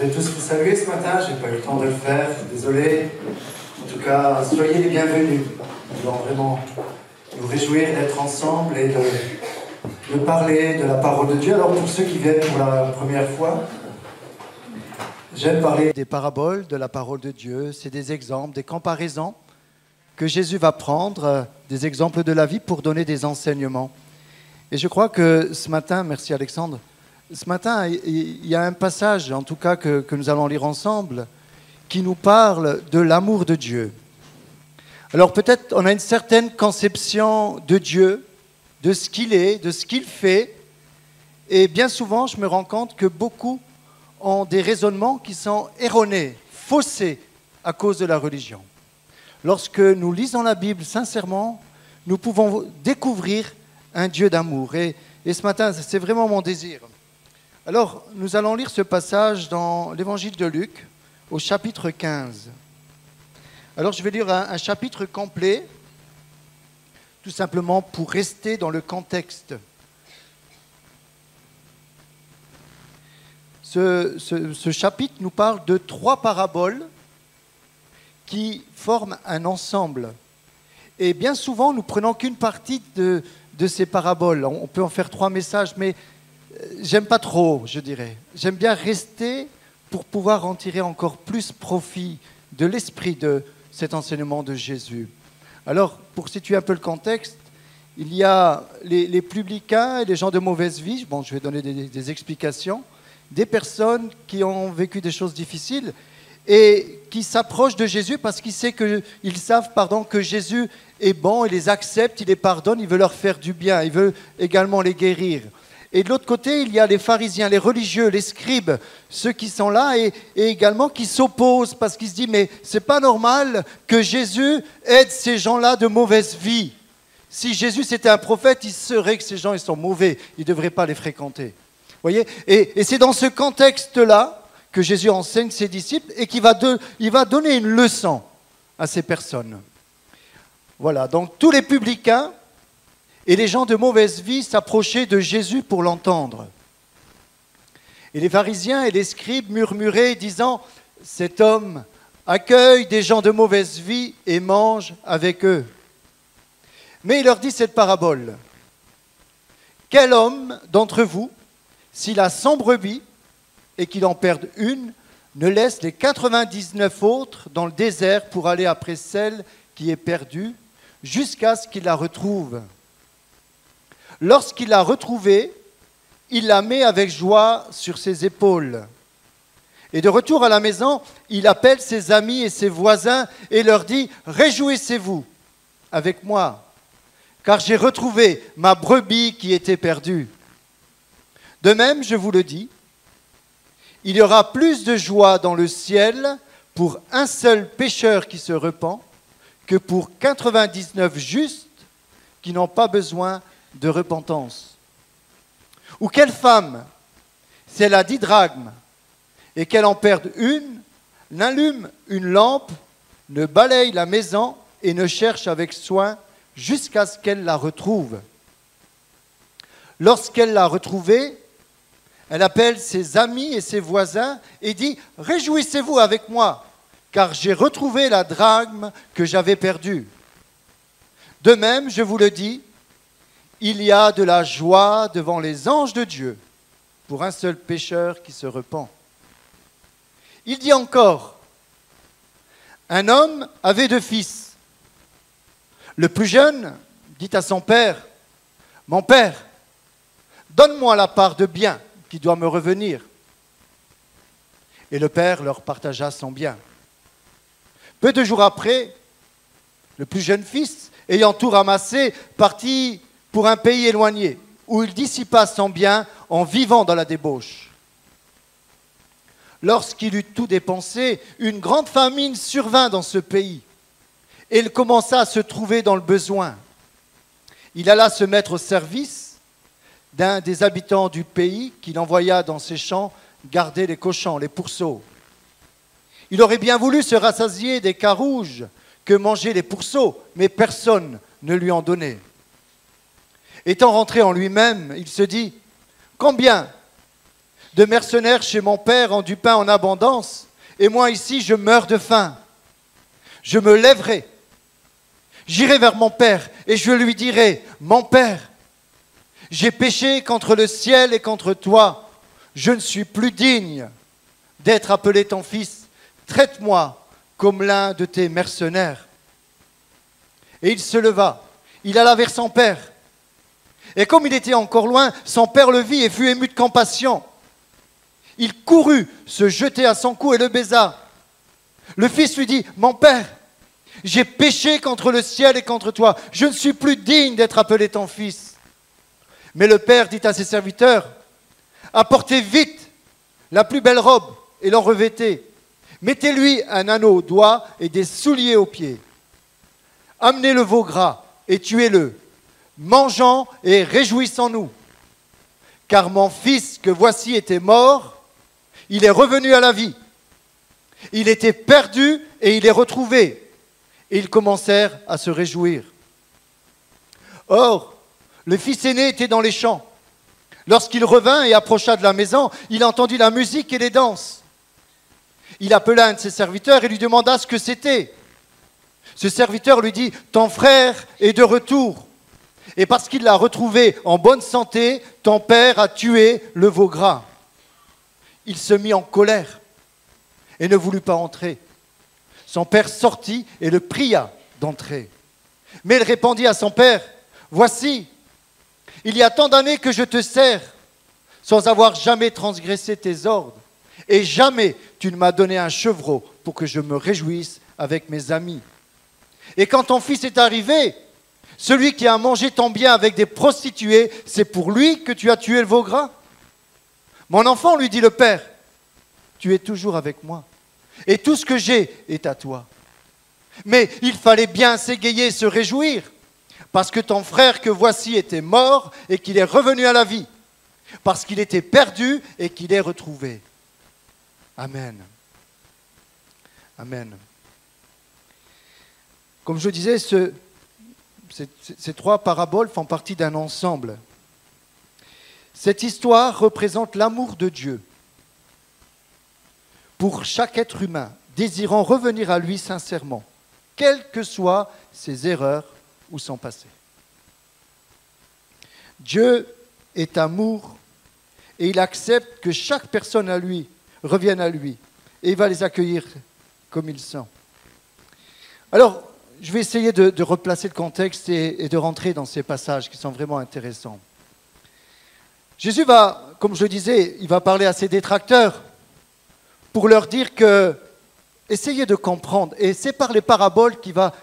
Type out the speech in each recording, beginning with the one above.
voudrais tous vous saluer ce matin, j'ai pas eu le temps de le faire, désolé. En tout cas, soyez les bienvenus. Nous allons vraiment nous réjouir d'être ensemble et de parler de la parole de Dieu. Alors pour ceux qui viennent pour la première fois, j'aime parler des paraboles de la parole de Dieu. C'est des exemples, des comparaisons que Jésus va prendre, des exemples de la vie pour donner des enseignements. Et je crois que ce matin, merci Alexandre, ce matin, il y a un passage, en tout cas, que nous allons lire ensemble, qui nous parle de l'amour de Dieu. Alors peut-être on a une certaine conception de Dieu, de ce qu'il est, de ce qu'il fait, et bien souvent, je me rends compte que beaucoup ont des raisonnements qui sont erronés, faussés à cause de la religion. Lorsque nous lisons la Bible sincèrement, nous pouvons découvrir un Dieu d'amour. Et ce matin, c'est vraiment mon désir. Alors, nous allons lire ce passage dans l'évangile de Luc, au chapitre 15. Alors, je vais lire un chapitre complet, tout simplement pour rester dans le contexte. Ce chapitre nous parle de 3 paraboles qui forment un ensemble. Et bien souvent, nous prenons qu'une partie de ces paraboles. On peut en faire 3 messages, mais j'aime pas trop, je dirais. J'aime bien rester pour pouvoir en tirer encore plus profit de l'esprit de cet enseignement de Jésus. Alors, pour situer un peu le contexte, il y a les publicains et les gens de mauvaise vie. Bon, je vais donner des explications. Des personnes qui ont vécu des choses difficiles et qui s'approchent de Jésus parce qu'ils savent que Jésus est bon, il les accepte, il les pardonne, il veut leur faire du bien, il veut également les guérir. Et de l'autre côté, il y a les pharisiens, les religieux, les scribes, ceux qui sont là et également qui s'opposent parce qu'ils se disent « mais c'est pas normal que Jésus aide ces gens-là de mauvaise vie. Si Jésus c'était un prophète, il saurait que ces gens ils sont mauvais, il ne devrait pas les fréquenter. » Voyez, et c'est dans ce contexte-là que Jésus enseigne ses disciples et qu'il va donner une leçon à ces personnes. Voilà, donc tous les publicains et les gens de mauvaise vie s'approchaient de Jésus pour l'entendre. Et les pharisiens et les scribes murmuraient disant « Cet homme accueille des gens de mauvaise vie et mange avec eux. » Mais il leur dit cette parabole. « Quel homme d'entre vous, s'il a 100 brebis et qu'il en perde une, ne laisse les 99 autres dans le désert pour aller après celle qui est perdue, jusqu'à ce qu'il la retrouve. Lorsqu'il l'a retrouvée, il la met avec joie sur ses épaules. Et de retour à la maison, il appelle ses amis et ses voisins et leur dit « Réjouissez-vous avec moi, car j'ai retrouvé ma brebis qui était perdue. » De même, je vous le dis, il y aura plus de joie dans le ciel pour un seul pécheur qui se repent que pour 99 justes qui n'ont pas besoin de repentance. Ou quelle femme, si elle a 10 drachmes et qu'elle en perde une, n'allume une lampe, ne balaye la maison et ne cherche avec soin jusqu'à ce qu'elle la retrouve. Lorsqu'elle l'a retrouvée, elle appelle ses amis et ses voisins et dit « Réjouissez-vous avec moi, car j'ai retrouvé la drachme que j'avais perdue. » De même, je vous le dis, il y a de la joie devant les anges de Dieu pour un seul pécheur qui se repent. Il dit encore, un homme avait 2 fils. Le plus jeune dit à son père, « Mon père, donne-moi la part de bien qui doit me revenir. » Et le père leur partagea son bien. Peu de jours après, le plus jeune fils, ayant tout ramassé, partit pour un pays éloigné, où il dissipa son bien en vivant dans la débauche. Lorsqu'il eut tout dépensé, une grande famine survint dans ce pays, et il commença à se trouver dans le besoin. Il alla se mettre au service d'un des habitants du pays qu'il envoya dans ses champs garder les cochons, les pourceaux. Il aurait bien voulu se rassasier des carouges que mangeaient les pourceaux, mais personne ne lui en donnait. Étant rentré en lui-même, il se dit « Combien de mercenaires chez mon père ont du pain en abondance, et moi ici je meurs de faim. Je me lèverai, j'irai vers mon père, et je lui dirai, mon père, j'ai péché contre le ciel et contre toi, je ne suis plus digne d'être appelé ton fils, traite-moi comme l'un de tes mercenaires. Et il se leva, il alla vers son père. Et comme il était encore loin, son père le vit et fut ému de compassion. Il courut se jeter à son cou et le baisa. Le fils lui dit, mon père, j'ai péché contre le ciel et contre toi, je ne suis plus digne d'être appelé ton fils. Mais le père dit à ses serviteurs, apportez vite la plus belle robe et l'en revêtez. Mettez-lui un anneau au doigt et des souliers aux pieds. Amenez le veau gras et tuez-le. Mangeons et réjouissons-nous. Car mon fils que voici était mort, il est revenu à la vie. Il était perdu et il est retrouvé. Et ils commencèrent à se réjouir. Or, le fils aîné était dans les champs. Lorsqu'il revint et approcha de la maison, il entendit la musique et les danses. Il appela un de ses serviteurs et lui demanda ce que c'était. Ce serviteur lui dit, ton frère est de retour. Et parce qu'il l'a retrouvé en bonne santé, ton père a tué le veau gras. Il se mit en colère et ne voulut pas entrer. Son père sortit et le pria d'entrer. Mais il répondit à son père, voici, il y a tant d'années que je te sers, sans avoir jamais transgressé tes ordres, et jamais tu ne m'as donné un chevreau pour que je me réjouisse avec mes amis. Et quand ton fils est arrivé, celui qui a mangé ton bien avec des prostituées, c'est pour lui que tu as tué le veau gras? Mon enfant, lui dit le père, tu es toujours avec moi, et tout ce que j'ai est à toi. Mais il fallait bien s'égayer et se réjouir, parce que ton frère que voici était mort et qu'il est revenu à la vie, parce qu'il était perdu et qu'il est retrouvé. Amen. Amen. Comme je disais, ces trois paraboles font partie d'un ensemble. Cette histoire représente l'amour de Dieu pour chaque être humain, désirant revenir à lui sincèrement, quelles que soient ses erreurs ou son passé. Dieu est amour et il accepte que chaque personne à lui revienne à lui et il va les accueillir comme ils sont. Alors, je vais essayer de replacer le contexte et de rentrer dans ces passages qui sont vraiment intéressants. Jésus va, comme je le disais, il va parler à ses détracteurs pour leur dire que, essayez de comprendre, et c'est par les paraboles qu'il va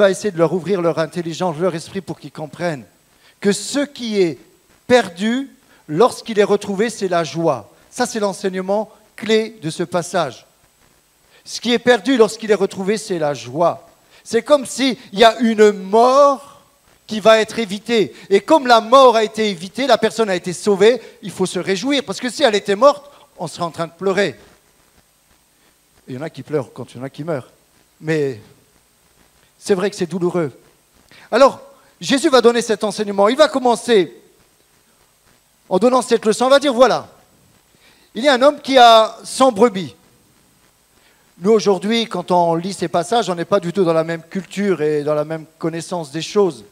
essayer de leur ouvrir leur intelligence, leur esprit pour qu'ils comprennent que ce qui est perdu, lorsqu'il est retrouvé, c'est la joie. Ça, c'est l'enseignement clé de ce passage. Ce qui est perdu lorsqu'il est retrouvé, c'est la joie. C'est comme s'il y a une mort qui va être évitée. Et comme la mort a été évitée, la personne a été sauvée, il faut se réjouir. Parce que si elle était morte, on serait en train de pleurer. Il y en a qui pleurent quand il y en a qui meurent. Mais c'est vrai que c'est douloureux. Alors, Jésus va donner cet enseignement. Il va commencer en donnant cette leçon. On va dire, voilà, il y a un homme qui a 100 brebis. Nous, aujourd'hui, quand on lit ces passages, on n'est pas du tout dans la même culture et dans la même connaissance des choses.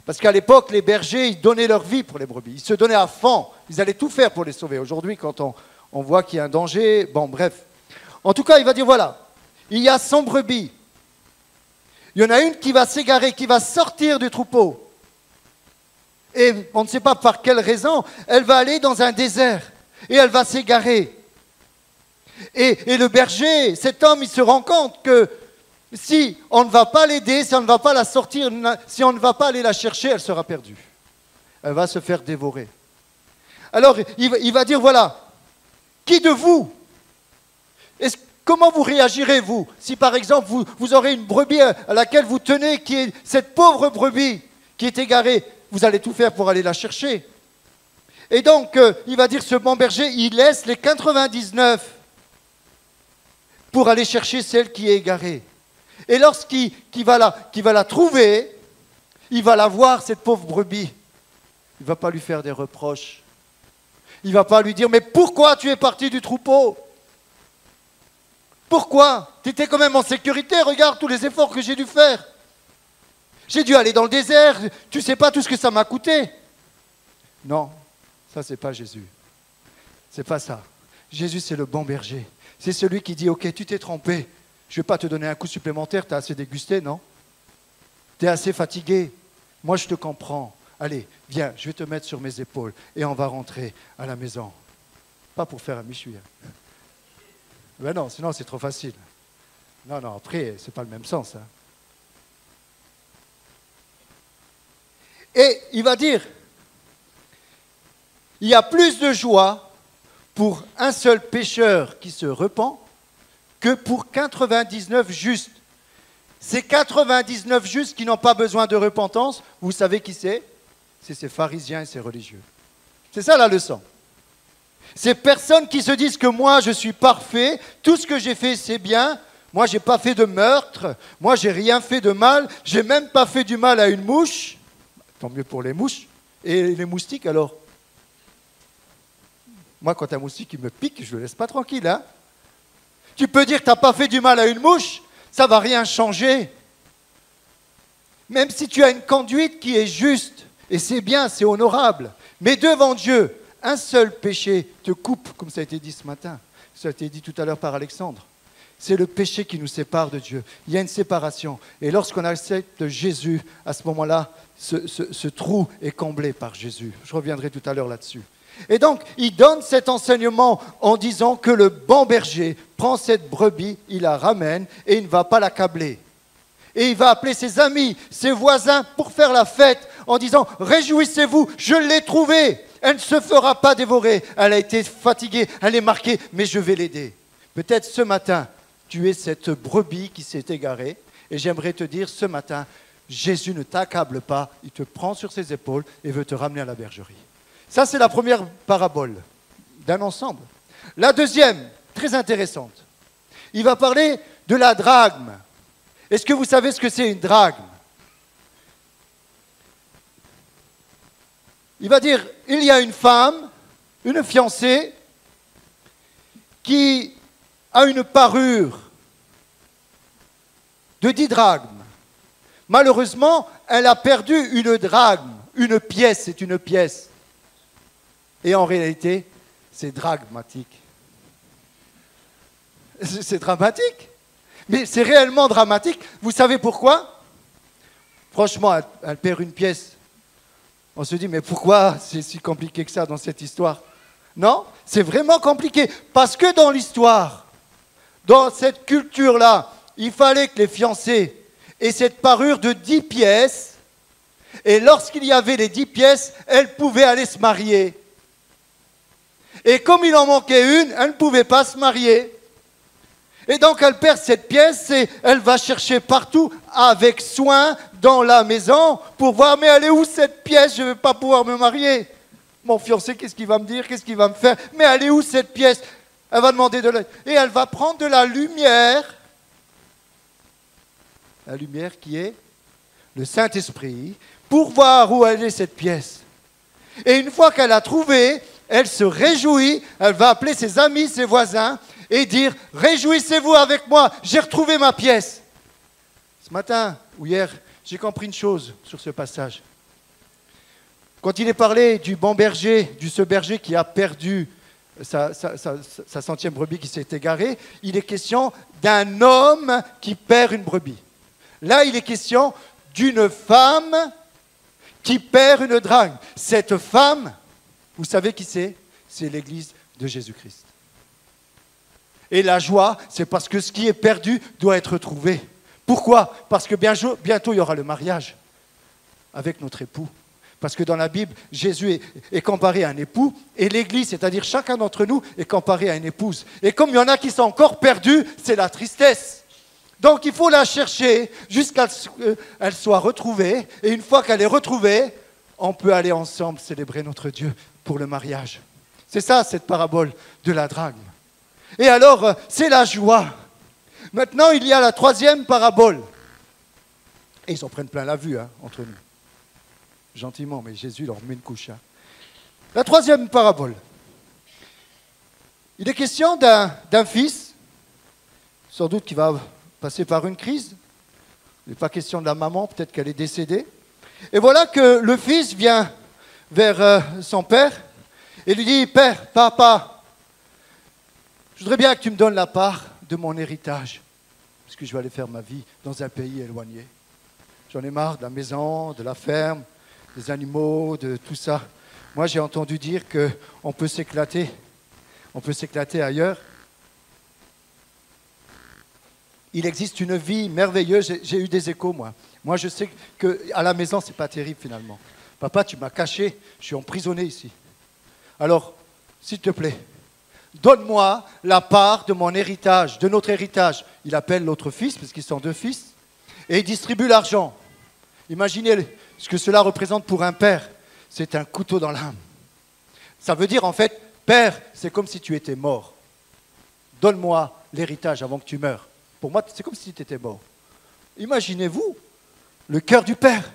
Parce qu'à l'époque, les bergers, ils donnaient leur vie pour les brebis. Ils se donnaient à fond. Ils allaient tout faire pour les sauver. Aujourd'hui, quand on voit qu'il y a un danger, bon, bref. En tout cas, il va dire, voilà, il y a 100 brebis. Il y en a une qui va s'égarer, qui va sortir du troupeau. Et on ne sait pas par quelle raison, elle va aller dans un désert. Et elle va s'égarer. Et le berger, cet homme, il se rend compte que si on ne va pas l'aider, si on ne va pas la sortir, si on ne va pas aller la chercher, elle sera perdue. Elle va se faire dévorer. Alors, il va dire, voilà, qui de vous, comment vous réagirez, vous, si par exemple, vous aurez une brebis à laquelle vous tenez, qui est cette pauvre brebis qui est égarée, vous allez tout faire pour aller la chercher. Et donc, il va dire, ce bon berger, il laisse les 99 pour aller chercher celle qui est égarée. Et lorsqu'il va la trouver, il va la voir, cette pauvre brebis. Il ne va pas lui faire des reproches. Il ne va pas lui dire, mais pourquoi tu es parti du troupeau? Pourquoi? Tu étais quand même en sécurité, regarde tous les efforts que j'ai dû faire. J'ai dû aller dans le désert, tu ne sais pas tout ce que ça m'a coûté. Non, ça c'est pas Jésus. C'est pas ça. Jésus c'est le bon berger. C'est celui qui dit, ok, tu t'es trompé, je ne vais pas te donner un coup supplémentaire, tu as assez dégusté, non? Tu es assez fatigué, moi je te comprends. Allez, viens, je vais te mettre sur mes épaules et on va rentrer à la maison. Pas pour faire un Michoui. Ben non, sinon c'est trop facile. Non, non, après, c'est pas le même sens. Hein. Et il va dire, il y a plus de joie pour un seul pécheur qui se repent que pour 99 justes. Ces 99 justes qui n'ont pas besoin de repentance, vous savez qui c'est? C'est ces pharisiens et ces religieux. C'est ça la leçon. Ces personnes qui se disent que moi je suis parfait, tout ce que j'ai fait c'est bien, moi je n'ai pas fait de meurtre, moi j'ai rien fait de mal, j'ai même pas fait du mal à une mouche, tant mieux pour les mouches, et les moustiques alors? Moi quand un moustique il me pique, je ne le laisse pas tranquille. Hein. Tu peux dire que tu n'as pas fait du mal à une mouche, ça ne va rien changer. Même si tu as une conduite qui est juste, et c'est bien, c'est honorable, mais devant Dieu, un seul péché te coupe, comme ça a été dit ce matin, ça a été dit tout à l'heure par Alexandre. C'est le péché qui nous sépare de Dieu. Il y a une séparation. Et lorsqu'on accepte Jésus, à ce moment-là, ce trou est comblé par Jésus. Je reviendrai tout à l'heure là-dessus. Et donc, il donne cet enseignement en disant que le bon berger prend cette brebis, il la ramène et il ne va pas l'accabler. Et il va appeler ses amis, ses voisins pour faire la fête en disant « Réjouissez-vous, je l'ai trouvée, elle ne se fera pas dévorer, elle a été fatiguée, elle est marquée, mais je vais l'aider. » Peut-être ce matin, tu es cette brebis qui s'est égarée et j'aimerais te dire ce matin, Jésus ne t'accable pas, il te prend sur ses épaules et veut te ramener à la bergerie. Ça, c'est la première parabole d'un ensemble. La deuxième, très intéressante, il va parler de la drachme. Est-ce que vous savez ce que c'est une drachme? Il va dire, il y a une femme, une fiancée, qui a une parure de 10 drachmes. Malheureusement, elle a perdu une drachme. Une pièce, c'est une pièce. Et en réalité, c'est dramatique. C'est dramatique. Mais c'est réellement dramatique. Vous savez pourquoi? Franchement, elle perd une pièce. On se dit, mais pourquoi c'est si compliqué que ça dans cette histoire? Non, c'est vraiment compliqué. Parce que dans l'histoire, dans cette culture-là, il fallait que les fiancés aient cette parure de 10 pièces. Et lorsqu'il y avait les 10 pièces, elles pouvaient aller se marier. Et comme il en manquait une, elle ne pouvait pas se marier. Et donc elle perd cette pièce et elle va chercher partout avec soin dans la maison pour voir, mais elle est où cette pièce? Je ne vais pas pouvoir me marier. Mon fiancé, qu'est-ce qu'il va me dire? Qu'est-ce qu'il va me faire? Mais elle est où cette pièce? Elle va demander de l'aide. Et elle va prendre de la lumière qui est le Saint-Esprit, pour voir où elle est cette pièce. Et une fois qu'elle a trouvé, elle se réjouit, elle va appeler ses amis, ses voisins, et dire « Réjouissez-vous avec moi, j'ai retrouvé ma pièce ». Ce matin ou hier, j'ai compris une chose sur ce passage. Quand il est parlé du bon berger, ce berger qui a perdu sa 100e brebis qui s'est égarée, il est question d'un homme qui perd une brebis. Là, il est question d'une femme qui perd une drachme. Cette femme, vous savez qui c'est? C'est l'Église de Jésus-Christ. Et la joie, c'est parce que ce qui est perdu doit être trouvé. Pourquoi? Parce que bientôt, il y aura le mariage avec notre époux. Parce que dans la Bible, Jésus est comparé à un époux, et l'Église, c'est-à-dire chacun d'entre nous, est comparé à une épouse. Et comme il y en a qui sont encore perdus, c'est la tristesse. Donc il faut la chercher jusqu'à ce qu'elle soit retrouvée. Et une fois qu'elle est retrouvée, on peut aller ensemble célébrer notre Dieu pour le mariage. C'est ça, cette parabole de la drachme. Et alors, c'est la joie. Maintenant, il y a la 3e parabole. Et ils en prennent plein la vue, hein, entre nous. Gentiment, mais Jésus leur met une couche. Hein. La 3e parabole. Il est question d'un fils, sans doute qui va passer par une crise. Il n'est pas question de la maman, peut-être qu'elle est décédée. Et voilà que le fils vient vers son père et lui dit, « Père, papa, je voudrais bien que tu me donnes la part de mon héritage, parce que je vais aller faire ma vie dans un pays éloigné. J'en ai marre de la maison, de la ferme, des animaux, de tout ça. Moi, j'ai entendu dire qu'on peut s'éclater ailleurs. Il existe une vie merveilleuse. J'ai eu des échos, moi. Moi, je sais qu'à la maison, ce n'est pas terrible, finalement. Papa, tu m'as caché, je suis emprisonné ici. Alors, s'il te plaît, donne-moi la part de mon héritage, de notre héritage. » Il appelle l'autre fils, parce qu'ils sont deux fils, et il distribue l'argent. Imaginez ce que cela représente pour un père. C'est un couteau dans l'âme. Ça veut dire, en fait, père, c'est comme si tu étais mort. Donne-moi l'héritage avant que tu meurs. Pour moi, c'est comme si tu étais mort. Imaginez-vous le cœur du père.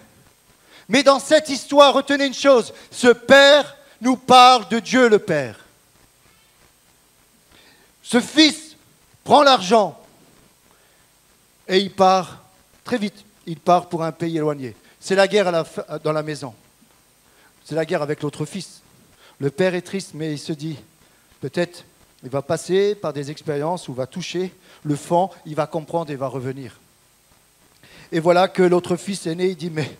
Mais dans cette histoire, retenez une chose, ce père nous parle de Dieu le Père. Ce fils prend l'argent et il part très vite. Il part pour un pays éloigné. C'est la guerre dans la maison. C'est la guerre avec l'autre fils. Le père est triste, mais il se dit, peut-être il va passer par des expériences où il va toucher le fond, il va comprendre et il va revenir. Et voilà que l'autre fils aîné, il dit, mais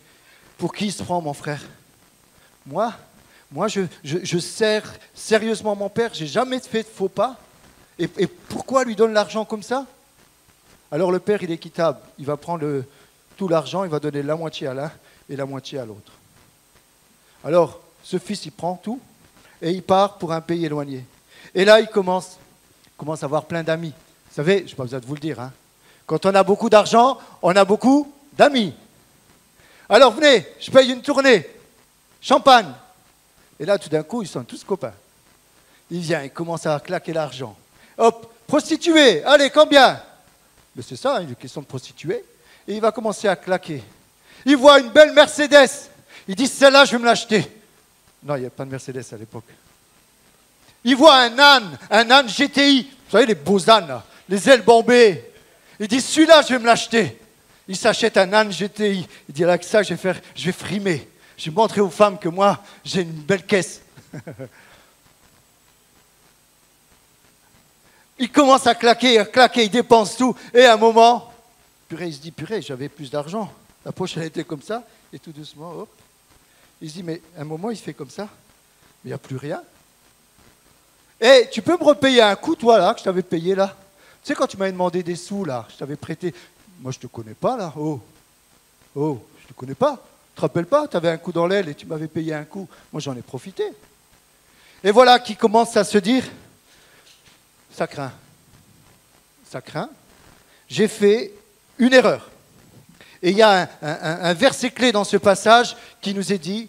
pour qui il se prend, mon frère? Moi, je sers sérieusement mon père, j'ai jamais fait de faux pas. Et pourquoi lui donne l'argent comme ça? Alors le père, il est équitable. Il va prendre tout l'argent, il va donner la moitié à l'un et la moitié à l'autre. Alors, ce fils, il prend tout et il part pour un pays éloigné. Et là, il commence à avoir plein d'amis. Vous savez, je n'ai pas besoin de vous le dire, hein. Quand on a beaucoup d'argent, on a beaucoup d'amis. Alors venez, je paye une tournée. Champagne. Et là, tout d'un coup, ils sont tous copains. Il vient, il commence à claquer l'argent. Hop, prostituée, allez, combien? Mais c'est ça, une question de prostituée. Et il va commencer à claquer. Il voit une belle Mercedes. Il dit, celle-là, je vais me l'acheter. Non, il n'y avait pas de Mercedes à l'époque. Il voit un âne GTI. Vous savez, les beaux ânes, là, les ailes bombées. Il dit, celui-là, je vais me l'acheter. Il s'achète un âne GTI. Il dit, avec ça, je vais frimer. Je vais montrer aux femmes que moi, j'ai une belle caisse. Il commence à claquer, il dépense tout. Et à un moment, il se dit, purée, j'avais plus d'argent. La poche, elle était comme ça. Et tout doucement, hop. Il se dit, mais à un moment, il se fait comme ça. Mais il n'y a plus rien. Et tu peux me repayer un coup, toi, là, que je t'avais payé, là? Tu sais, quand tu m'avais demandé des sous, là, je t'avais prêté. Moi, je ne te connais pas, là. Oh, je ne te connais pas. Tu te rappelles pas? Tu avais un coup dans l'aile et tu m'avais payé un coup. Moi, j'en ai profité. Et voilà qui commence à se dire, ça craint. Ça craint. J'ai fait une erreur. Et il y a un verset clé dans ce passage qui nous est dit,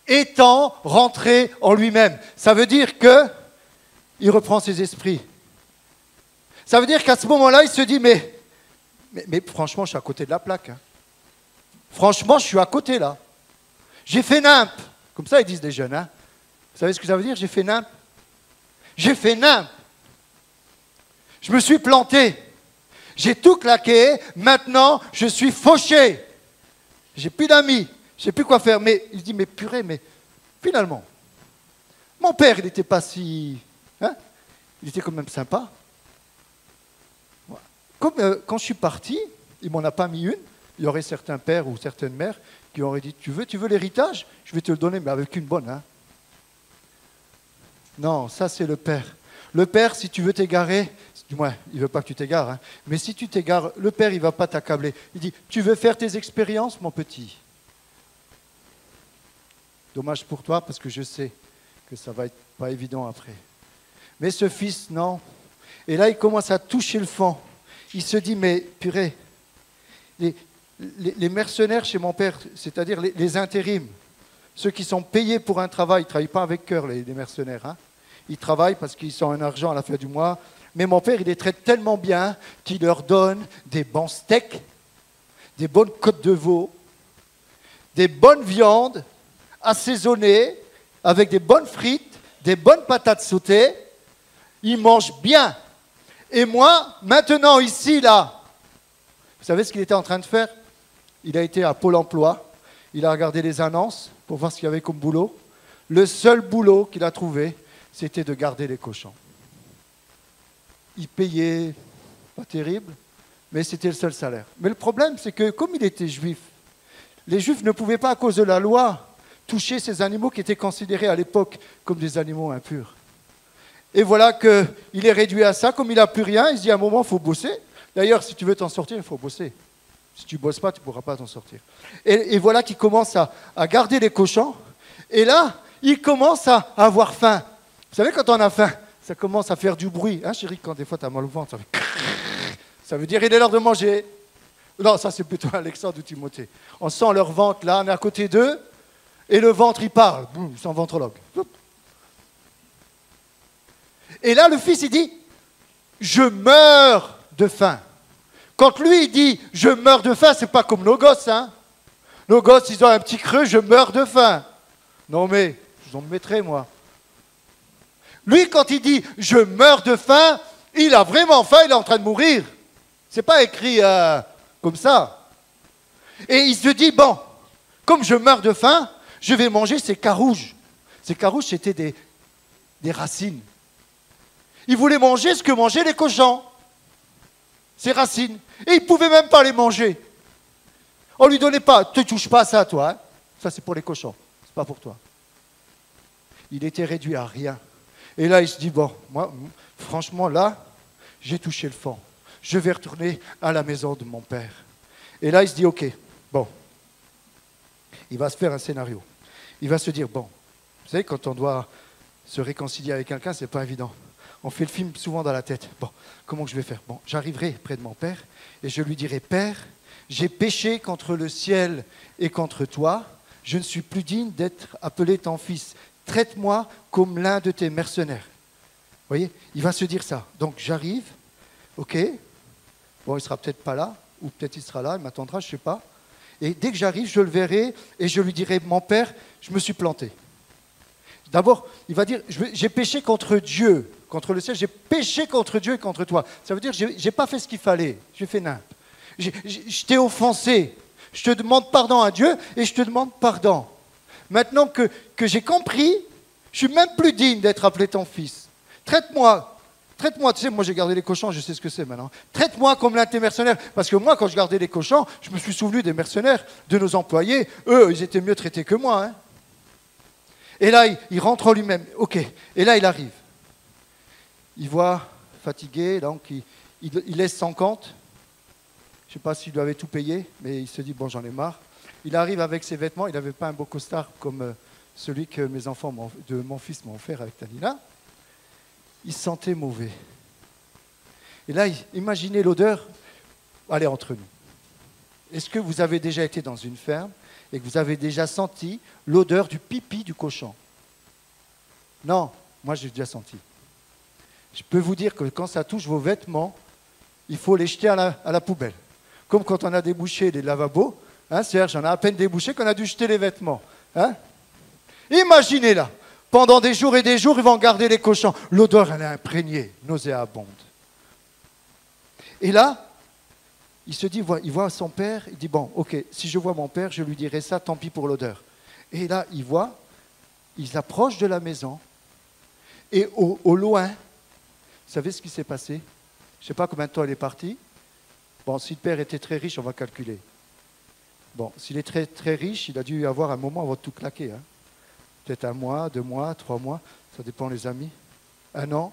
étant rentré en lui-même. Ça veut dire qu'il reprend ses esprits. Ça veut dire qu'à ce moment-là, il se dit, mais franchement, je suis à côté de la plaque. Hein. Franchement, je suis à côté, là. J'ai fait nimp. Comme ça, ils disent les jeunes. Hein. Vous savez ce que ça veut dire, j'ai fait nimp? J'ai fait nimp. Je me suis planté. J'ai tout claqué. Maintenant, je suis fauché. J'ai plus d'amis. Je ne sais plus quoi faire. Mais il dit, mais purée, mais finalement, mon père, il n'était pas si... Hein, il était quand même sympa. Comme quand je suis parti, il ne m'en a pas mis une. Il y aurait certains pères ou certaines mères qui auraient dit, tu veux l'héritage? Je vais te le donner, mais avec une bonne. Hein. Non, ça c'est le père. Le père, si tu veux t'égarer, du moins, il ne veut pas que tu t'égares, hein, mais si tu t'égares, le père, il ne va pas t'accabler. Il dit, tu veux faire tes expériences, mon petit? Dommage pour toi, parce que je sais que ça ne va être pas évident après. Mais ce fils, non. Et là, il commence à toucher le fond. Il se dit, mais purée, les mercenaires chez mon père, c'est-à-dire les intérims, ceux qui sont payés pour un travail, ils ne travaillent pas avec cœur, les mercenaires. Hein. Ils travaillent parce qu'ils ont un argent à la fin du mois. Mais mon père, il les traite tellement bien qu'il leur donne des bons steaks, des bonnes côtes de veau, des bonnes viandes assaisonnées, avec des bonnes frites, des bonnes patates sautées. il mange bien. Et moi, maintenant, ici, là, vous savez ce qu'il était en train de faire? Il a été à Pôle emploi, il a regardé les annonces pour voir ce qu'il y avait comme boulot. Le seul boulot qu'il a trouvé, c'était de garder les cochons. Il payait, pas terrible, mais c'était le seul salaire. Mais le problème, c'est que comme il était juif, les juifs ne pouvaient pas, à cause de la loi, toucher ces animaux qui étaient considérés à l'époque comme des animaux impurs. Et voilà qu'il est réduit à ça, comme il n'a plus rien, il se dit à un moment, il faut bosser. D'ailleurs, si tu veux t'en sortir, il faut bosser. Si tu ne bosses pas, tu ne pourras pas t'en sortir. Et voilà qu'il commence à garder les cochons. Et là, il commence à avoir faim. Vous savez, quand on a faim, ça commence à faire du bruit. Hein, chérie, quand des fois tu as mal au ventre, ça veut dire il est l'heure de manger. Non, ça c'est plutôt Alexandre ou Timothée. On sent leur ventre là, on est à côté d'eux, et le ventre il parle. Boum, c'est un ventrologue. Et là, le fils, il dit, je meurs de faim. Quand lui, il dit, je meurs de faim, c'est pas comme nos gosses. Hein. Nos gosses, ils ont un petit creux, je meurs de faim. Non mais, je vous en mettrai, moi. Lui, quand il dit, je meurs de faim, il a vraiment faim, il est en train de mourir. C'est pas écrit comme ça. Et il se dit, bon, comme je meurs de faim, je vais manger ces carouges. Ces carouges, c'était des racines. Il voulait manger ce que mangeaient les cochons, ces racines. Et il ne pouvait même pas les manger. On ne lui donnait pas, ne te touche pas à ça, toi. Hein. Ça, c'est pour les cochons, ce n'est pas pour toi. Il était réduit à rien. Et là, il se dit, bon, moi, franchement, là, j'ai touché le fond. Je vais retourner à la maison de mon père. Et là, il se dit, ok, bon. Il va se faire un scénario. Il va se dire, bon, vous savez, quand on doit se réconcilier avec quelqu'un, ce n'est pas évident. On fait le film souvent dans la tête. Bon, comment je vais faire? Bon, j'arriverai près de mon père et je lui dirai, Père, j'ai péché contre le ciel et contre toi. Je ne suis plus digne d'être appelé ton fils. Traite-moi comme l'un de tes mercenaires. Vous voyez, il va se dire ça. Donc j'arrive, ok. Bon, il ne sera peut-être pas là, ou peut-être il sera là, il m'attendra, je ne sais pas. Et dès que j'arrive, je le verrai et je lui dirai, mon père, je me suis planté. D'abord, il va dire, j'ai péché contre Dieu, contre le ciel, j'ai péché contre Dieu et contre toi. Ça veut dire, je n'ai pas fait ce qu'il fallait, j'ai fait nimp. Je t'ai offensé, je te demande pardon à Dieu et je te demande pardon. Maintenant que j'ai compris, je ne suis même plus digne d'être appelé ton fils. Traite-moi, tu sais, moi j'ai gardé les cochons, je sais ce que c'est maintenant. Traite-moi comme l'un de tes mercenaires. Parce que moi, quand je gardais les cochons, je me suis souvenu des mercenaires, de nos employés. Eux, ils étaient mieux traités que moi. Hein. Et là, il rentre en lui-même. Ok. Et là, il arrive. Il voit, fatigué, donc il laisse son compte. Je ne sais pas s'il lui avait tout payé, mais il se dit, bon, j'en ai marre. Il arrive avec ses vêtements. Il n'avait pas un beau costard comme celui que mes enfants, de mon fils m'ont offert avec Tanina. Il se sentait mauvais. Et là, imaginez l'odeur. Allez, entre nous. Est-ce que vous avez déjà été dans une ferme et que vous avez déjà senti l'odeur du pipi du cochon? Non, moi j'ai déjà senti. Je peux vous dire que quand ça touche vos vêtements, il faut les jeter à la poubelle. Comme quand on a débouché les lavabos, hein, Serge, on a à peine débouché qu'on a dû jeter les vêtements. Hein. Imaginez là, pendant des jours et des jours, ils vont garder les cochons. L'odeur, elle est imprégnée, nauséabonde. Et là, il se dit, il voit son père, il dit, bon, ok, si je vois mon père, je lui dirai ça, tant pis pour l'odeur. Et là, ils approchent de la maison, et au loin, vous savez ce qui s'est passé? Je ne sais pas combien de temps il est parti. Bon, si le père était très riche, on va calculer. Bon, s'il est très, très riche, il a dû avoir un moment avant de tout claquer. Hein. Peut-être 1 mois, 2 mois, 3 mois, ça dépend les amis. 1 an,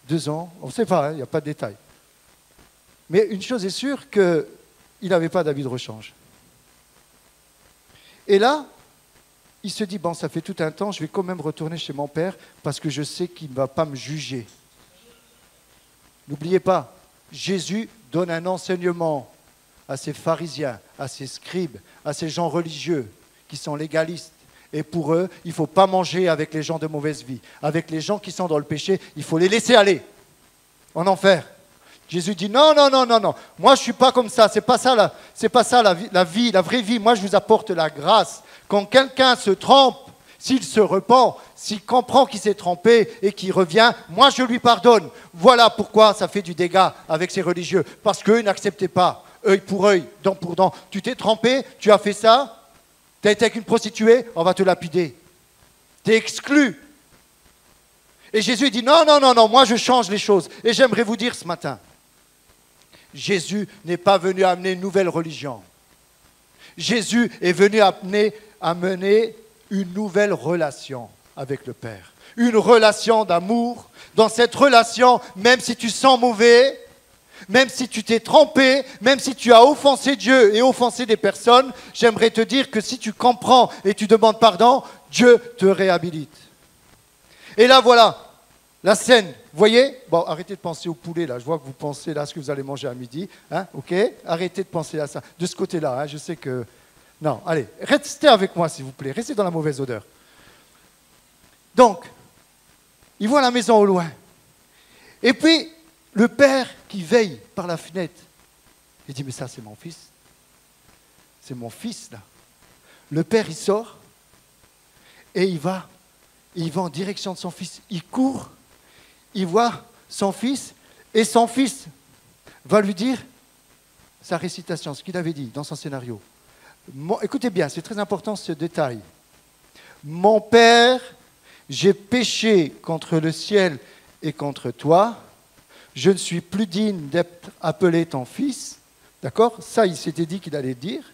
2 ans, on ne sait pas, il n'y a pas de détails. Mais une chose est sûre, qu'il n'avait pas d'habit de rechange. Et là, il se dit, bon, ça fait tout un temps, je vais quand même retourner chez mon père parce que je sais qu'il ne va pas me juger. N'oubliez pas, Jésus donne un enseignement à ces pharisiens, à ces scribes, à ces gens religieux qui sont légalistes. Et pour eux, il ne faut pas manger avec les gens de mauvaise vie. Avec les gens qui sont dans le péché, il faut les laisser aller en enfer. Jésus dit non, non, non, non, non. Moi, je ne suis pas comme ça. C'est pas ça la vie, la vraie vie. Moi, je vous apporte la grâce. Quand quelqu'un se trompe, S'il se repent, s'il comprend qu'il s'est trompé et qu'il revient, moi je lui pardonne. Voilà pourquoi ça fait du dégât avec ces religieux. Parce qu'eux n'acceptaient pas, œil pour œil, dent pour dent. Tu t'es trompé, tu as fait ça, tu as été avec une prostituée, on va te lapider. Tu es exclu. Et Jésus dit non, non, non, non, moi je change les choses. Et j'aimerais vous dire ce matin, Jésus n'est pas venu amener une nouvelle religion. Jésus est venu amener une nouvelle relation avec le Père. Une relation d'amour. Dans cette relation, même si tu sens mauvais, même si tu t'es trompé, même si tu as offensé Dieu et offensé des personnes, j'aimerais te dire que si tu comprends et tu demandes pardon, Dieu te réhabilite. Et là, voilà, la scène. Vous voyez? Bon, arrêtez de penser au poulet, là. Je vois que vous pensez là à ce que vous allez manger à midi. Hein? OK? Arrêtez de penser à ça. De ce côté-là, hein, je sais que... Non, allez, restez avec moi, s'il vous plaît. Restez dans la mauvaise odeur. Donc, il voit la maison au loin. Et puis, le père qui veille par la fenêtre, il dit, mais ça, c'est mon fils. C'est mon fils, là. Le père, il sort et il va en direction de son fils. Il court, il voit son fils et son fils va lui dire sa récitation, ce qu'il avait dit dans son scénario. Écoutez bien, c'est très important ce détail. Mon père, j'ai péché contre le ciel et contre toi. Je ne suis plus digne d'être appelé ton fils. D'accord? Ça, il s'était dit qu'il allait dire.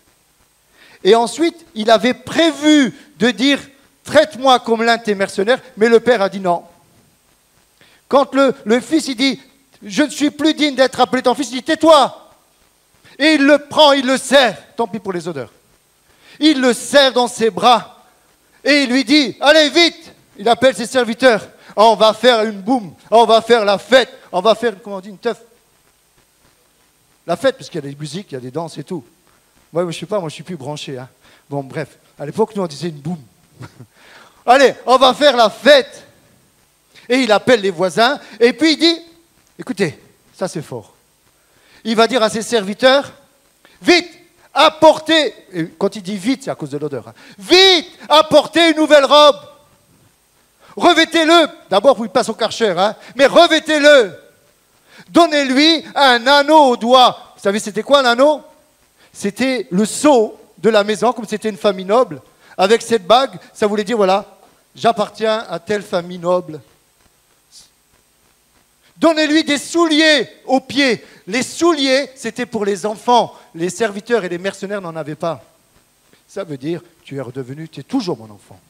Et ensuite, il avait prévu de dire traite-moi comme l'un de tes mercenaires, mais le père a dit non. Quand le fils, il dit je ne suis plus digne d'être appelé ton fils, il dit tais-toi. Et il le prend, il le serre. Tant pis pour les odeurs. Il le serre dans ses bras et il lui dit allez vite. Il appelle ses serviteurs. On va faire une boum, on va faire la fête, on va faire, comment on dit, une teuf. La fête, parce qu'il y a des musiques, il y a des danses et tout. Moi, je ne sais pas, moi je suis plus branché. Hein. Bon, bref, à l'époque, nous on disait une boum. Allez, on va faire la fête. Et il appelle les voisins et puis il dit, écoutez, ça c'est fort. Il va dire à ses serviteurs, vite, apportez, et quand il dit vite, c'est à cause de l'odeur, hein, vite, apportez une nouvelle robe. Revêtez-le, d'abord vous il passe au Karcher, hein, mais revêtez-le. Donnez-lui un anneau au doigt. Vous savez c'était quoi l'anneau? C'était le sceau de la maison, comme c'était une famille noble. Avec cette bague, ça voulait dire, voilà, j'appartiens à telle famille noble. Donnez-lui des souliers aux pieds. Les souliers, c'était pour les enfants. Les serviteurs et les mercenaires n'en avaient pas. Ça veut dire, tu es redevenu, tu es toujours mon enfant.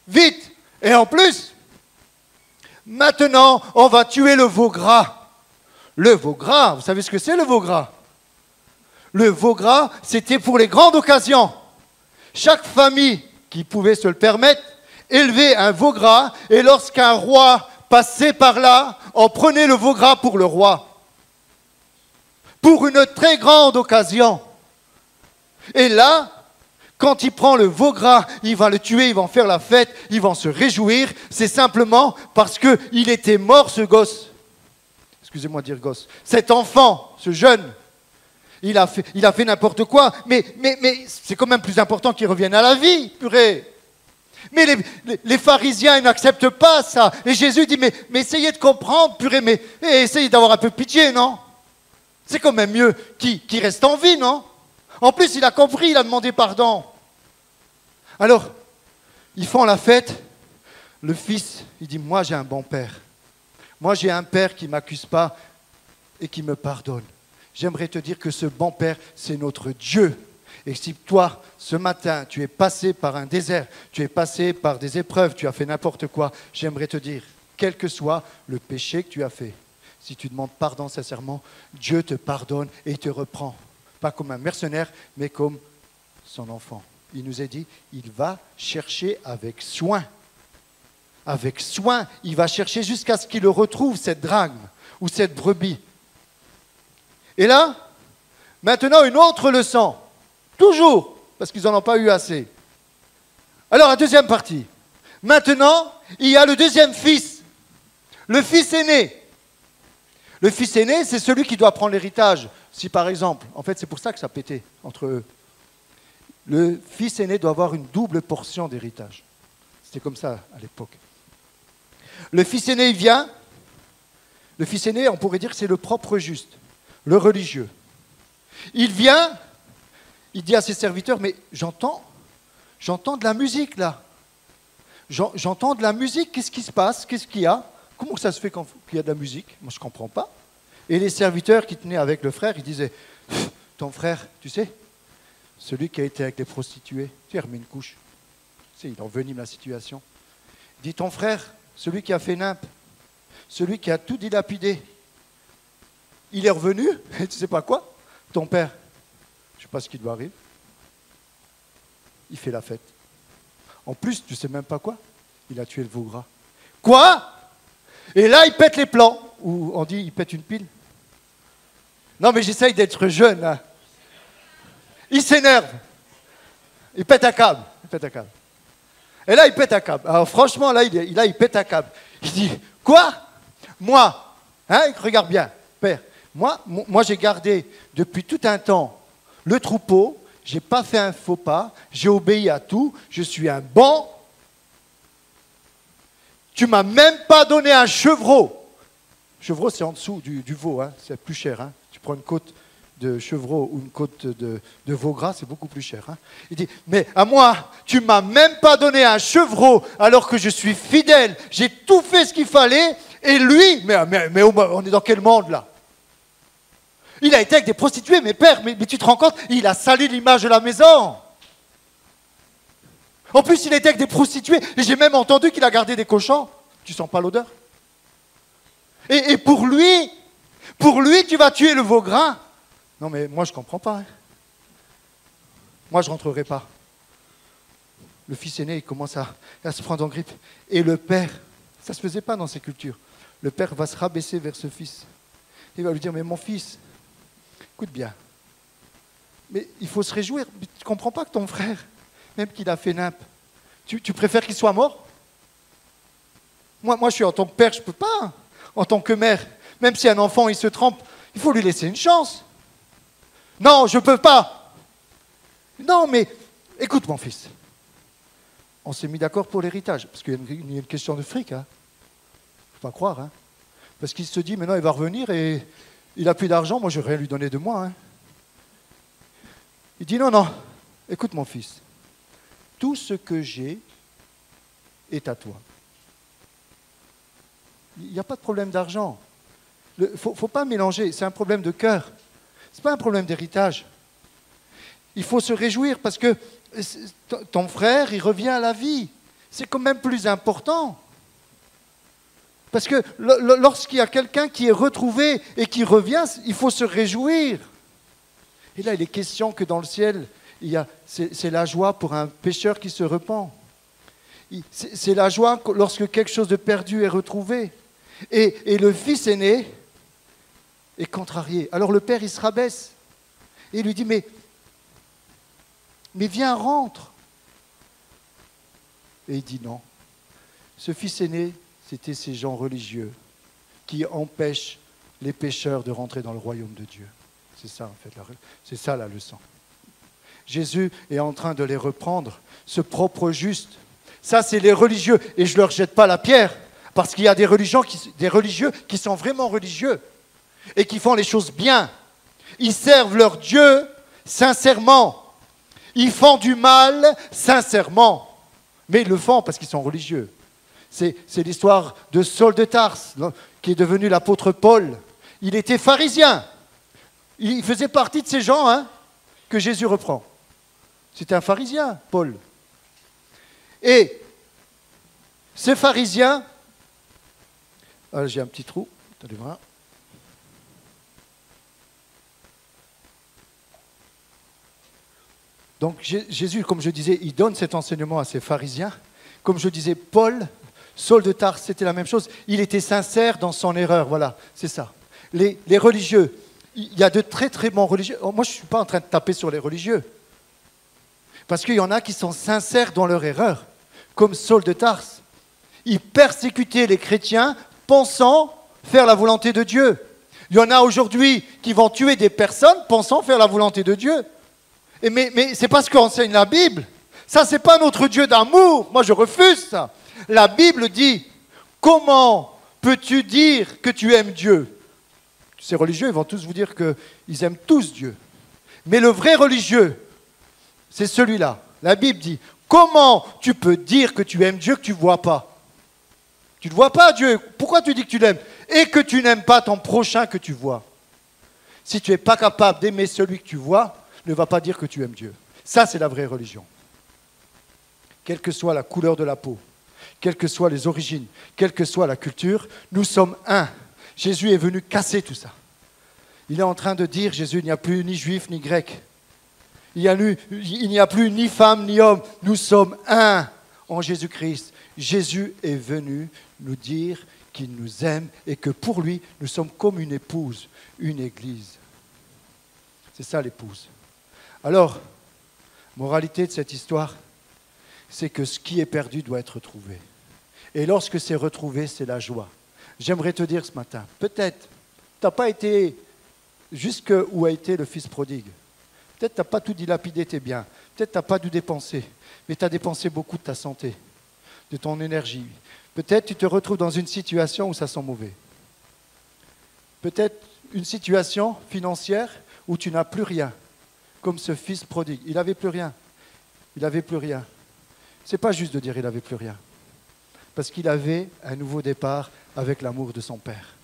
Vite! Et en plus, maintenant, on va tuer le veau gras. Le veau gras, vous savez ce que c'est le veau gras? Le veau gras, c'était pour les grandes occasions. Chaque famille qui pouvait se le permettre élevait un veau gras et lorsqu'un roi passait par là, on prenait le veau gras pour le roi. Pour une très grande occasion. Et là, quand il prend le veau gras, il va le tuer, ils vont faire la fête, ils vont se réjouir. C'est simplement parce qu'il était mort, ce gosse. Excusez-moi de dire gosse. Cet enfant, ce jeune, il a fait n'importe quoi. Mais c'est quand même plus important qu'il revienne à la vie, purée. Mais les pharisiens, ils n'acceptent pas ça. Et Jésus dit, mais essayez de comprendre, purée, mais essayez d'avoir un peu pitié, non? C'est quand même mieux qu'il reste en vie, non? En plus, il a compris, il a demandé pardon. Alors, ils font la fête. Le fils, il dit, moi j'ai un bon père. Moi j'ai un père qui ne m'accuse pas et qui me pardonne. J'aimerais te dire que ce bon père, c'est notre Dieu. Et si toi, ce matin, tu es passé par un désert, tu es passé par des épreuves, tu as fait n'importe quoi, j'aimerais te dire, quel que soit le péché que tu as fait, si tu demandes pardon sincèrement, Dieu te pardonne et te reprend. Pas comme un mercenaire, mais comme son enfant. Il nous a dit, il va chercher avec soin. Avec soin, il va chercher jusqu'à ce qu'il le retrouve, cette drachme ou cette brebis. Et là, maintenant une autre leçon. Toujours, parce qu'ils n'en ont pas eu assez. Alors, la deuxième partie. Maintenant, il y a le deuxième fils. Le fils aîné. Le fils aîné, c'est celui qui doit prendre l'héritage. Si par exemple, en fait c'est pour ça que ça pétait entre eux. Le fils aîné doit avoir une double portion d'héritage. C'était comme ça à l'époque. Le fils aîné, il vient. Le fils aîné, on pourrait dire que c'est le propre juste, le religieux. Il vient, il dit à ses serviteurs, mais j'entends de la musique là. J'entends de la musique, qu'est-ce qui se passe? Qu'est-ce qu'il y a? Comment ça se fait qu'il y a de la musique? Moi, je ne comprends pas. Et les serviteurs qui tenaient avec le frère, ils disaient, ton frère, tu sais, celui qui a été avec les prostituées, tu sais, il remet une couche. Tu sais, il envenime la situation. Il dit, ton frère, celui qui a fait nimp, celui qui a tout dilapidé, il est revenu, et tu sais pas quoi? Ton père, je ne sais pas ce qui doit arriver, il fait la fête. En plus, tu ne sais même pas quoi? Il a tué le veau gras. Quoi? Et là, il pète les plans. Ou on dit, il pète une pile. Non, mais j'essaye d'être jeune. Hein. Il s'énerve. Il pète un câble. Et là, il pète un câble. Alors franchement, là, il pète un câble. Il dit, quoi? Moi, hein, regarde bien, père. Moi, j'ai gardé depuis tout un temps le troupeau. Je n'ai pas fait un faux pas. J'ai obéi à tout. Je suis un bon. Tu ne m'as même pas donné un chevreau. Chevreau, c'est en dessous du veau. Hein. C'est plus cher. Hein. Tu prends une côte de chevreau ou une côte de veau gras, c'est beaucoup plus cher. Hein. Il dit, mais à moi, tu ne m'as même pas donné un chevreau alors que je suis fidèle. J'ai tout fait ce qu'il fallait. Et lui, mais on est dans quel monde là? Il a été avec des prostituées, mais père, mais tu te rends compte, il a sali l'image de la maison. En plus, il était avec des prostituées, et j'ai même entendu qu'il a gardé des cochons. Tu sens pas l'odeur? Et pour lui, tu vas tuer le veau gras? Non, mais moi, je comprends pas. Hein. Moi, je rentrerai pas. Le fils aîné, il commence à se prendre en grippe. Et le père, ça se faisait pas dans ces cultures. Le père va se rabaisser vers ce fils. Il va lui dire, mais mon fils, écoute bien, mais il faut se réjouir. Tu ne comprends pas que ton frère, même qu'il a fait nimp, tu préfères qu'il soit mort? Moi, je suis en tant que père, je ne peux pas. En tant que mère, même si un enfant, il se trompe, il faut lui laisser une chance. Non, je ne peux pas. Non, mais écoute mon fils. On s'est mis d'accord pour l'héritage, parce qu'il y a une question de fric. Hein. Faut pas croire. Hein. Parce qu'il se dit, maintenant, il va revenir et il n'a plus d'argent, moi, je vais rien lui donner de moi. Hein. Il dit, non, écoute mon fils, tout ce que j'ai est à toi. Il n'y a pas de problème d'argent. Il ne faut pas mélanger, c'est un problème de cœur. Ce n'est pas un problème d'héritage. Il faut se réjouir parce que ton frère, il revient à la vie. C'est quand même plus important. Parce que lorsqu'il y a quelqu'un qui est retrouvé et qui revient, il faut se réjouir. Et là, il est question que dans le ciel, c'est la joie pour un pécheur qui se repent. C'est la joie lorsque quelque chose de perdu est retrouvé. Et le fils aîné est contrarié. Alors le père, il se rabaisse. Et il lui dit, mais viens, rentre. Et il dit non. Ce fils aîné, c'était ces gens religieux qui empêchent les pécheurs de rentrer dans le royaume de Dieu. C'est ça, en fait, c'est ça la leçon. Jésus est en train de les reprendre, ce propre juste. Ça, c'est les religieux. Et je ne leur jette pas la pierre, parce qu'il y a des religieux qui sont vraiment religieux et qui font les choses bien. Ils servent leur Dieu sincèrement. Ils font du mal sincèrement. Mais ils le font parce qu'ils sont religieux. C'est l'histoire de Saul de Tarse, qui est devenu l'apôtre Paul. Il était pharisien. Il faisait partie de ces gens que Jésus reprend. C'était un pharisien, Paul. Et ce pharisien, j'ai un petit trou, attendez voir. Donc Jésus, comme je disais, il donne cet enseignement à ces pharisiens. Comme je disais, Saul de Tarse, c'était la même chose. Il était sincère dans son erreur, voilà, c'est ça. Les religieux, il y a de très très bons religieux. Moi, je ne suis pas en train de taper sur les religieux. Parce qu'il y en a qui sont sincères dans leur erreur, comme Saul de Tarse. Il persécutait les chrétiens pensant faire la volonté de Dieu. Il y en a aujourd'hui qui vont tuer des personnes pensant faire la volonté de Dieu. Mais ce n'est pas ce qu'enseigne la Bible. Ça, c'est pas notre Dieu d'amour. Moi, je refuse ça. La Bible dit, comment peux-tu dire que tu aimes Dieu? Ces religieux, ils vont tous vous dire qu'ils aiment tous Dieu. Mais le vrai religieux, c'est celui-là. La Bible dit, comment tu peux dire que tu aimes Dieu que tu ne vois pas? Tu ne vois pas Dieu. Pourquoi tu dis que tu l'aimes? Et que tu n'aimes pas ton prochain que tu vois. Si tu n'es pas capable d'aimer celui que tu vois, ne va pas dire que tu aimes Dieu. Ça, c'est la vraie religion. Quelle que soit la couleur de la peau, quelles que soient les origines, quelle que soit la culture, nous sommes un. Jésus est venu casser tout ça. Il est en train de dire, Jésus, il n'y a plus ni juif ni grec. Il n'y a plus ni femme ni homme. Nous sommes un en Jésus-Christ. Jésus est venu nous dire qu'il nous aime et que pour lui, nous sommes comme une épouse, une église. C'est ça l'épouse. Alors, moralité de cette histoire, c'est que ce qui est perdu doit être retrouvé. Et lorsque c'est retrouvé, c'est la joie. J'aimerais te dire ce matin, peut-être, tu n'as pas été jusqu'où a été le fils prodigue. Peut-être tu n'as pas tout dilapidé tes biens. Peut-être tu n'as pas dû dépenser. Mais tu as dépensé beaucoup de ta santé, de ton énergie. Peut-être tu te retrouves dans une situation où ça sent mauvais. Peut-être une situation financière où tu n'as plus rien. Comme ce fils prodigue. Il n'avait plus rien. Il n'avait plus rien. Ce n'est pas juste de dire qu'il n'avait plus rien. Parce qu'il avait un nouveau départ avec l'amour de son père.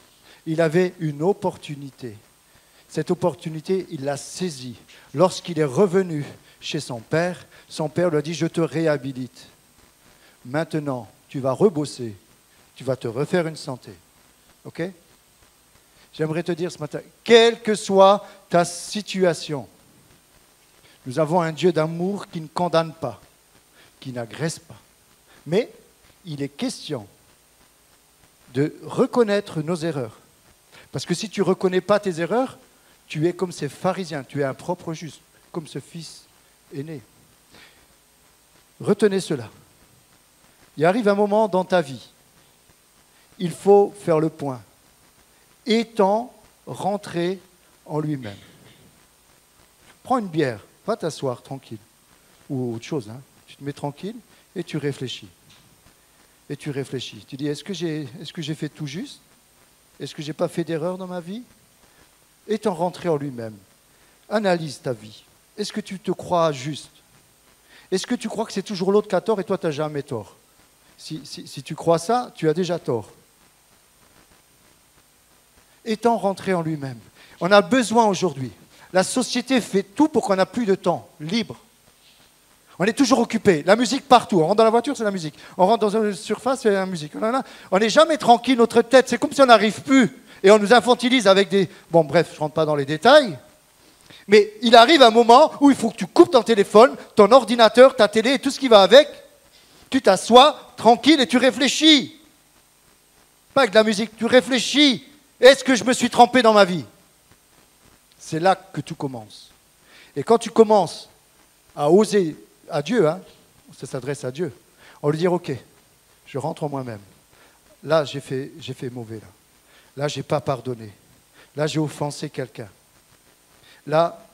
Il avait une opportunité. Cette opportunité, il l'a saisie. Lorsqu'il est revenu chez son père lui a dit « Je te réhabilite. Maintenant, tu vas rebosser. Tu vas te refaire une santé. » Ok? J'aimerais te dire ce matin, quelle que soit ta situation, nous avons un Dieu d'amour qui ne condamne pas, qui n'agresse pas. Mais il est question de reconnaître nos erreurs. Parce que si tu ne reconnais pas tes erreurs, tu es comme ces pharisiens, tu es un propre juste, comme ce fils aîné. Retenez cela. Il arrive un moment dans ta vie, il faut faire le point. Étant rentré en lui-même. Prends une bière, va t'asseoir tranquille, ou autre chose, hein. Tu te mets tranquille et tu réfléchis. Et tu réfléchis. Tu dis, est-ce que j'ai fait tout juste? Est-ce que je n'ai pas fait d'erreur dans ma vie? Étant rentré en lui-même, analyse ta vie. Est-ce que tu te crois juste? Est-ce que tu crois que c'est toujours l'autre qui a tort et toi tu n'as jamais tort? Si tu crois ça, tu as déjà tort. Étant rentré en lui-même. On a besoin aujourd'hui. La société fait tout pour qu'on n'ait plus de temps libre. On est toujours occupé. La musique partout. On rentre dans la voiture, c'est la musique. On rentre dans une surface, c'est la musique. On n'est jamais tranquille, notre tête. C'est comme si on n'arrive plus. Et on nous infantilise avec des... Bon, bref, je ne rentre pas dans les détails. Mais il arrive un moment où il faut que tu coupes ton téléphone, ton ordinateur, ta télé et tout ce qui va avec. Tu t'assois tranquille et tu réfléchis. Pas avec de la musique, tu réfléchis. Est-ce que je me suis trompé dans ma vie? C'est là que tout commence. Et quand tu commences à oser à Dieu, hein, ça s'adresse à Dieu, on lui dit, ok, je rentre en moi-même. Là, j'ai fait mauvais. Là, je n'ai pas pardonné. Là, j'ai offensé quelqu'un. Là,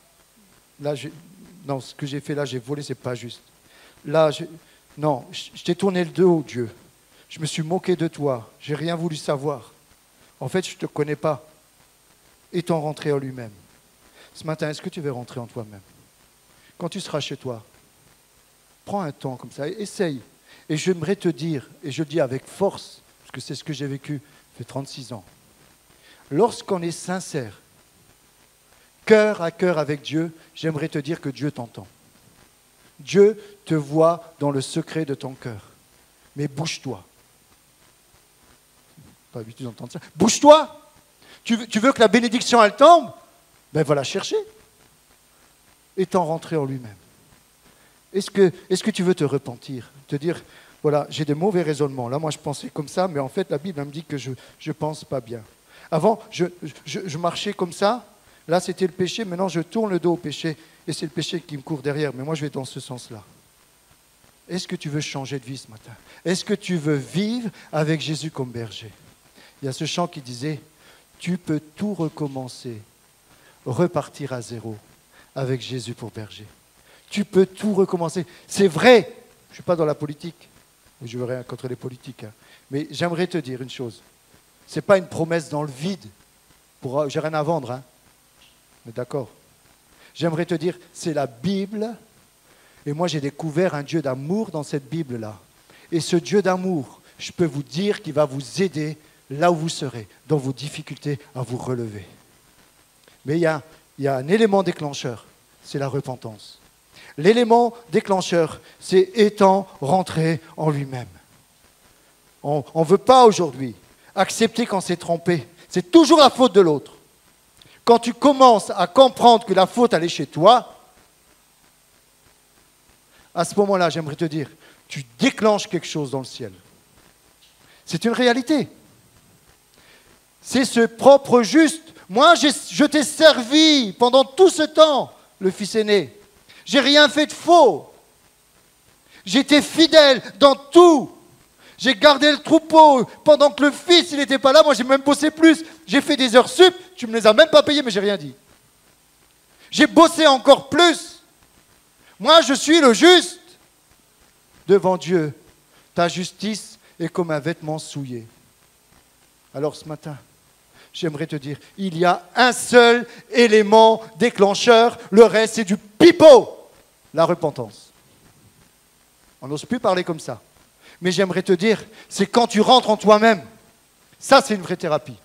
non, ce que j'ai fait là, j'ai volé, ce n'est pas juste. Là, non, je t'ai tourné le dos, Dieu. Je me suis moqué de toi. Je n'ai rien voulu savoir. En fait, je ne te connais pas. Étant rentré en lui-même. Ce matin, est-ce que tu veux rentrer en toi-même? Quand tu seras chez toi, prends un temps comme ça, essaye. Et j'aimerais te dire, et je le dis avec force, parce que c'est ce que j'ai vécu, ça fait 36 ans. Lorsqu'on est sincère, cœur à cœur avec Dieu, j'aimerais te dire que Dieu t'entend. Dieu te voit dans le secret de ton cœur. Mais bouge-toi. Pas habitué d'entendre ça. Bouge-toi. Tu veux que la bénédiction, elle tombe? Ben, va la chercher. Étant rentré en lui-même. Est-ce que tu veux te repentir? Te dire, voilà, j'ai des mauvais raisonnements. Là, moi, je pensais comme ça, mais en fait, la Bible elle me dit que je ne pense pas bien. Avant, je marchais comme ça. Là, c'était le péché. Maintenant, je tourne le dos au péché. Et c'est le péché qui me court derrière. Mais moi, je vais dans ce sens-là. Est-ce que tu veux changer de vie ce matin? Est-ce que tu veux vivre avec Jésus comme berger? Il y a ce chant qui disait, tu peux tout recommencer, repartir à zéro avec Jésus pour berger. Tu peux tout recommencer. C'est vrai, je ne suis pas dans la politique, je veux rien contre les politiques, hein. Mais j'aimerais te dire une chose. Ce n'est pas une promesse dans le vide. J'ai rien à vendre, hein. Mais d'accord. J'aimerais te dire, c'est la Bible. Et moi, j'ai découvert un Dieu d'amour dans cette Bible-là. Et ce Dieu d'amour, je peux vous dire qu'il va vous aider là où vous serez, dans vos difficultés, à vous relever. Mais il y a un élément déclencheur, c'est la repentance. L'élément déclencheur, c'est étant rentré en lui-même. On ne veut pas aujourd'hui accepter quand c'est trompé. C'est toujours la faute de l'autre. Quand tu commences à comprendre que la faute, elle est chez toi, à ce moment-là, j'aimerais te dire, tu déclenches quelque chose dans le ciel. C'est une réalité. C'est ce propre juste. Moi, je t'ai servi pendant tout ce temps, le fils aîné. J'ai rien fait de faux. J'étais fidèle dans tout. J'ai gardé le troupeau pendant que le fils, il n'était pas là. Moi, j'ai même bossé plus. J'ai fait des heures sup. Tu ne me les as même pas payées, mais j'ai rien dit. J'ai bossé encore plus. Moi, je suis le juste devant Dieu. Ta justice est comme un vêtement souillé. Alors ce matin, j'aimerais te dire, il y a un seul élément déclencheur, le reste c'est du pipeau, la repentance. On n'ose plus parler comme ça. Mais j'aimerais te dire, c'est quand tu rentres en toi-même, ça c'est une vraie thérapie.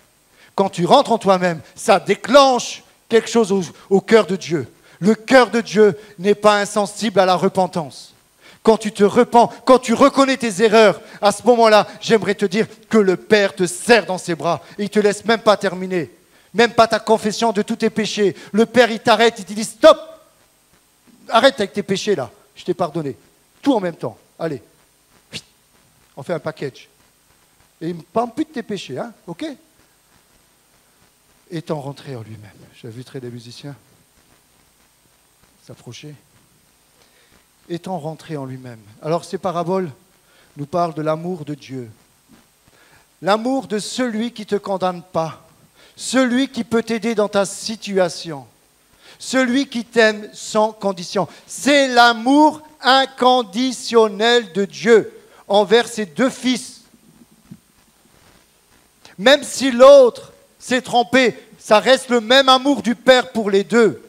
Quand tu rentres en toi-même, ça déclenche quelque chose au cœur de Dieu. Le cœur de Dieu n'est pas insensible à la repentance. Quand tu te repens, quand tu reconnais tes erreurs, à ce moment-là, j'aimerais te dire que le Père te serre dans ses bras. Et il ne te laisse même pas terminer. Même pas ta confession de tous tes péchés. Le Père, il t'arrête, il te dit stop. Arrête avec tes péchés là. Je t'ai pardonné. Tout en même temps. Allez. On fait un package. Et il ne parle plus de tes péchés, hein, ok? Étant rentré en lui-même. J'inviterai des musiciens s'approcher. Étant rentré en lui-même. Alors ces paraboles nous parlent de l'amour de Dieu. L'amour de celui qui ne te condamne pas. Celui qui peut t'aider dans ta situation. Celui qui t'aime sans condition. C'est l'amour inconditionnel de Dieu envers ses deux fils. Même si l'autre s'est trompé, ça reste le même amour du Père pour les deux.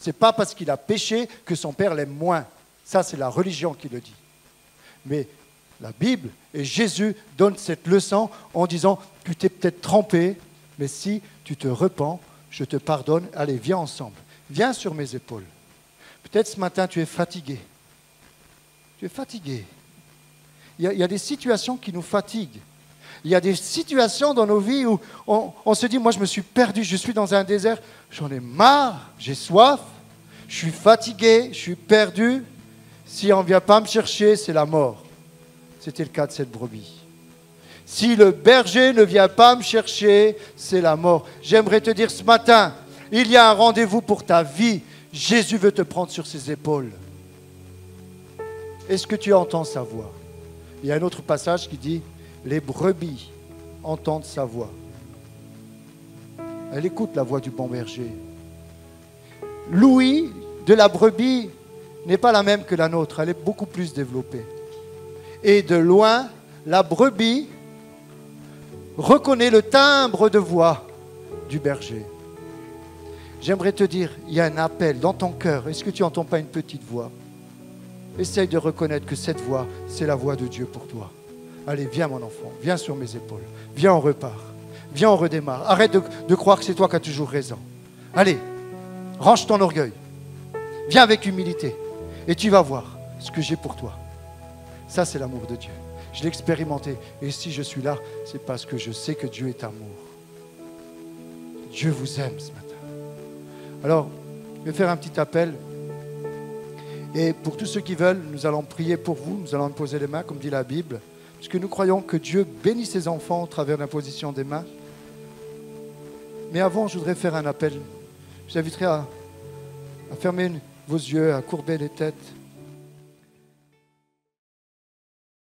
Ce n'est pas parce qu'il a péché que son Père l'aime moins. Ça, c'est la religion qui le dit. Mais la Bible et Jésus donnent cette leçon en disant, tu t'es peut-être trompé, mais si tu te repens, je te pardonne. Allez, viens ensemble. Viens sur mes épaules. Peut-être ce matin, tu es fatigué. Tu es fatigué. Il y a des situations qui nous fatiguent. Il y a des situations dans nos vies où on se dit, moi je me suis perdu, je suis dans un désert, j'en ai marre, j'ai soif, je suis fatigué, je suis perdu. Si on ne vient pas me chercher, c'est la mort. C'était le cas de cette brebis. Si le berger ne vient pas me chercher, c'est la mort. J'aimerais te dire ce matin, il y a un rendez-vous pour ta vie. Jésus veut te prendre sur ses épaules. Est-ce que tu entends sa voix? Il y a un autre passage qui dit, les brebis entendent sa voix. Elle écoute la voix du bon berger. L'ouïe de la brebis n'est pas la même que la nôtre, elle est beaucoup plus développée. Et de loin, la brebis reconnaît le timbre de voix du berger. J'aimerais te dire, il y a un appel dans ton cœur. Est-ce que tu n'entends pas une petite voix? Essaye de reconnaître que cette voix, c'est la voix de Dieu pour toi. Allez, viens mon enfant, viens sur mes épaules. Viens, on repart. Viens, on redémarre. Arrête de croire que c'est toi qui as toujours raison. Allez, range ton orgueil. Viens avec humilité. Et tu vas voir ce que j'ai pour toi. Ça, c'est l'amour de Dieu. Je l'ai expérimenté. Et si je suis là, c'est parce que je sais que Dieu est amour. Dieu vous aime ce matin. Alors, je vais faire un petit appel. Et pour tous ceux qui veulent, nous allons prier pour vous. Nous allons poser les mains, comme dit la Bible. Parce que nous croyons que Dieu bénit ses enfants au travers de l'imposition des mains. Mais avant, je voudrais faire un appel. Je vous inviterai à fermer vos yeux, à courber les têtes.